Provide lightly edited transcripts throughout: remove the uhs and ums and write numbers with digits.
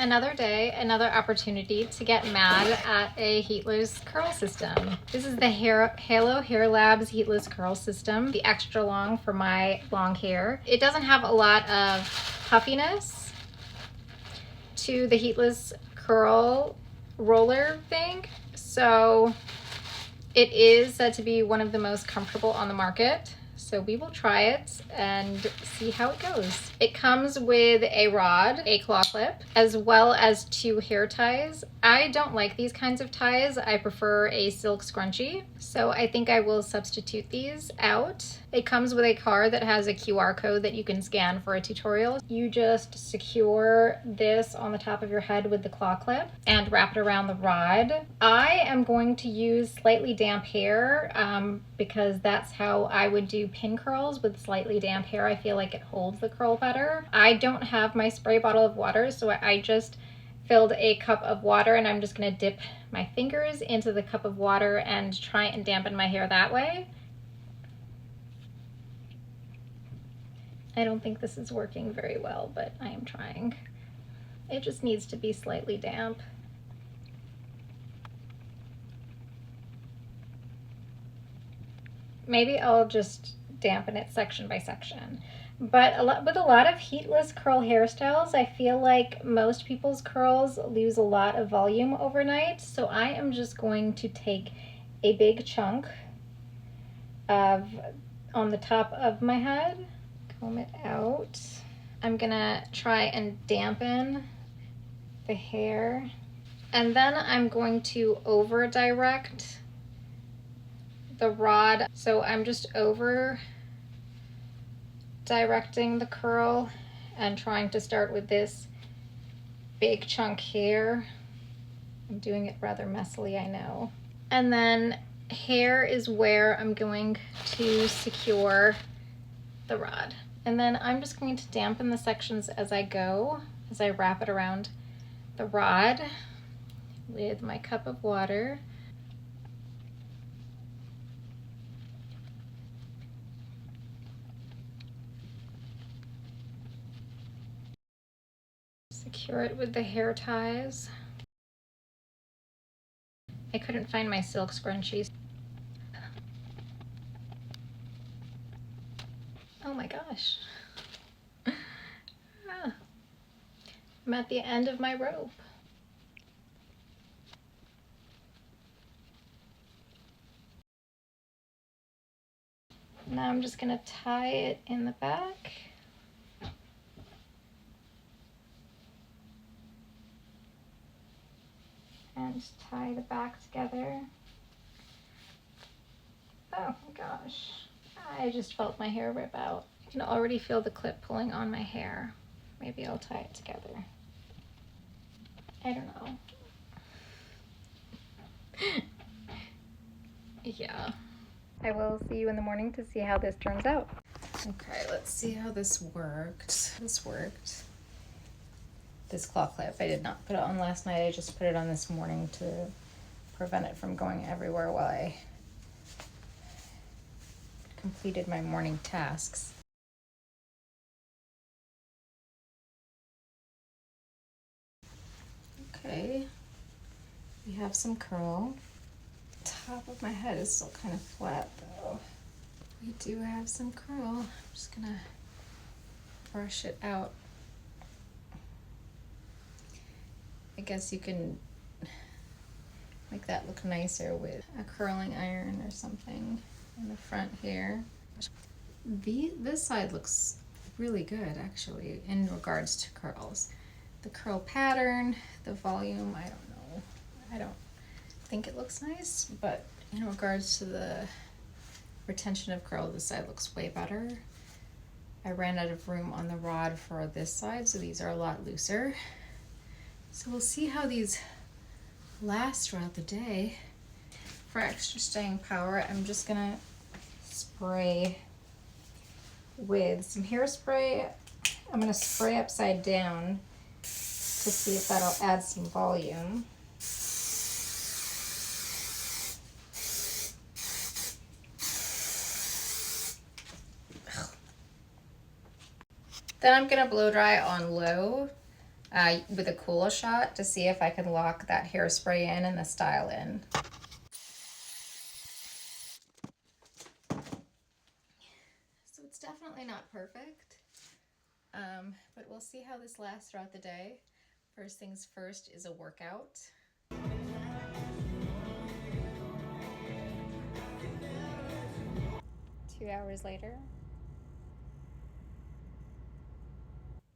Another day, another opportunity to get mad at a heatless curl system. This is the Halo Hair Labs heatless curl system, the extra long for my long hair. It doesn't have a lot of puffiness to the heatless curl roller thing, so it is said to be one of the most comfortable on the market. So we will try it and see how it goes. It comes with a rod, a claw clip, as well as 2 hair ties. I don't like these kinds of ties. I prefer a silk scrunchie. So I think I will substitute these out. It comes with a card that has a QR code that you can scan for a tutorial. You just secure this on the top of your head with the claw clip and wrap it around the rod. I am going to use slightly damp hair because that's how I would do pin curls with slightly damp hair. I feel like it holds the curl better. I don't have my spray bottle of water, so I just filled a cup of water and I'm just gonna dip my fingers into the cup of water and try and dampen my hair that way. I don't think this is working very well, but I am trying. It just needs to be slightly damp. Maybe I'll just dampen it section by section. But with a lot of heatless curl hairstyles, I feel like most people's curls lose a lot of volume overnight. So I am just going to take a big chunk on the top of my head, comb it out. I'm gonna try and dampen the hair. And then I'm going to over direct the rod. So I'm just over directing the curl and trying to start with this big chunk here. I'm doing it rather messily, I know. And then hair is where I'm going to secure the rod. And then I'm just going to dampen the sections as I go, as I wrap it around the rod with my cup of water. Secure it with the hair ties. I couldn't find my silk scrunchies. Oh my gosh. Ah. I'm at the end of my rope. Now I'm just gonna tie it in the back. And just tie the back together. Oh my gosh. I just felt my hair rip out. I can already feel the clip pulling on my hair. Maybe I'll tie it together. I don't know. Yeah. I will see you in the morning to see how this turns out. Okay, let's see how this worked. This worked. This claw clip, I did not put it on last night. I just put it on this morning to prevent it from going everywhere while I completed my morning tasks. Okay, we have some curl. Top of my head is still kind of flat though. We do have some curl. I'm just gonna brush it out. I guess you can make that look nicer with a curling iron or something in the front here. This side looks really good actually in regards to curls. The curl pattern, the volume, I don't know. I don't think it looks nice, but in regards to the retention of curl, this side looks way better. I ran out of room on the rod for this side, so these are a lot looser. So we'll see how these last throughout the day. For extra staying power, I'm just gonna spray with some hairspray. I'm gonna spray upside down to see if that'll add some volume. Then I'm gonna blow dry on low with a cool shot to see if I can lock that hairspray in and the style in. So it's definitely not perfect, but we'll see how this lasts throughout the day. First things first is a workout. 2 hours later.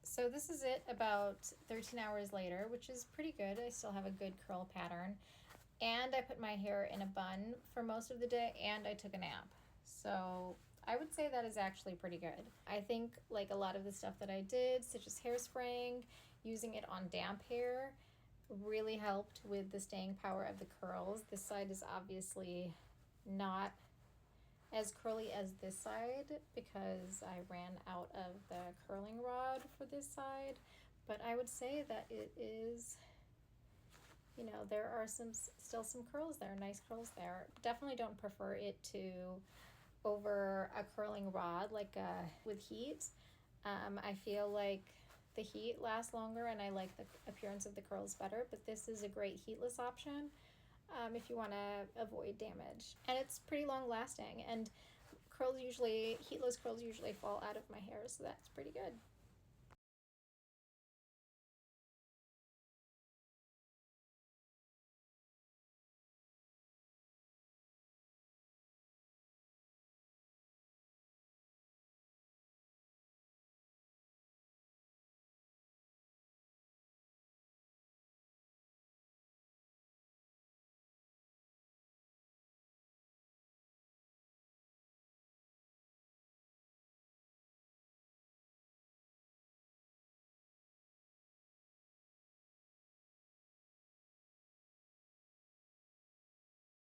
So this is it about 13 hours later, which is pretty good. I still have a good curl pattern. And I put my hair in a bun for most of the day, and I took a nap. So I would say that is actually pretty good. I think like a lot of the stuff that I did, such as hairspraying, using it on damp hair, really helped with the staying power of the curls. This side is obviously not as curly as this side because I ran out of the curling rod for this side, but I would say that it is, you know, there are still some curls there, nice curls there. Definitely don't prefer it to over a curling rod like with heat. I feel like the heat lasts longer and I like the appearance of the curls better, but this is a great heatless option if you want to avoid damage. And it's pretty long lasting, and heatless curls usually fall out of my hair, so that's pretty good.